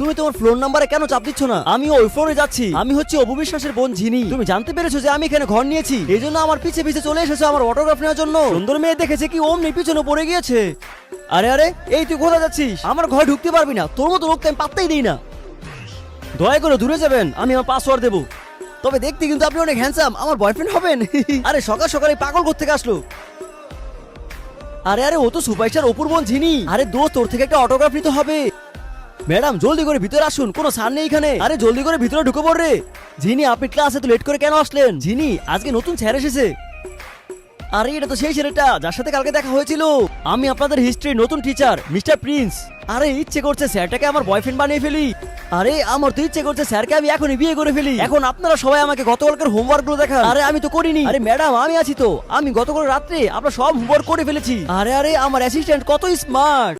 তুমি তোমার ফ্লোর নাম্বারে কেন চাপ দিচ্ছ না? আমি ওই ফ্লোরে যাচ্ছি। আমি হচ্ছে অপু বিশ্বাসের বোন ঝিনি। তুমি জানতে পেরেছো যে আমি এখানে ঘর নিয়েছি, এই জন্য আমার পিছে পিছে চলে এসেছো আমার অটোগ্রাফ নেওয়ার জন্য। সুন্দর মেয়ে দেখেছে কি অমনি পিছনে পড়ে গিয়েছে। আরে আরে, এই তুই কোথায় যাচ্ছিস? আমার ঘরে ঢুকতে পারবি না, তোর মতো লোককে আমি পাত্তাই দিই না। দয়া করে দূরে যাবেন, আমি আমার পাসওয়ার্ড দেবো। তবে দেখতে কিন্তু আপনি অনেক হ্যান্ডসাম, আমার বয়ফ্রেন্ড হবেন। আরে সকাল সকালে পাগল কোত্থেকে আসলো? আরে আরে, ও তো সুপারস্টার অপুর বোন ঝিনি। আরে দোস্ত, তোর থেকে একটা অটোগ্রাফ নিতে হবে। ম্যাডাম জলদি করে ভিতরে আসুন, কোনো স্যার নেই এখানে। আরে জলদি করে ভিতরে ঢুকে পড় রে। ঝিনি, আপনি ক্লাসে তো লেট করে কেন আসলেন? ঝিনি, আজকে নতুন স্যার এসেছে। আরে এটা তো সেই ছেলেটা যার সাথে কালকে দেখা হয়েছিল। আমি আপনাদের হিস্ট্রির নতুন টিচার মিস্টার প্রিন্স। আরে ইচ্ছে করছে স্যারটাকে আমার বয়ফ্রেন্ড বানিয়ে ফেলি। আরে আমার তো ইচ্ছে করছে স্যারকে আমি এখনই বিয়ে করে ফেলি। এখন আপনারা সবাই আমাকে গতকালকের হোমওয়ার্ক গুলো দেখান। আরে আমি তো করিনি। আরে ম্যাডাম আমি আছি তো, আমি গতকাল রাত্রে আপনার সব হোমওয়ার্ক করে ফেলেছি। আরে আরে, আমার অ্যাসিস্ট্যান্ট কত স্মার্ট।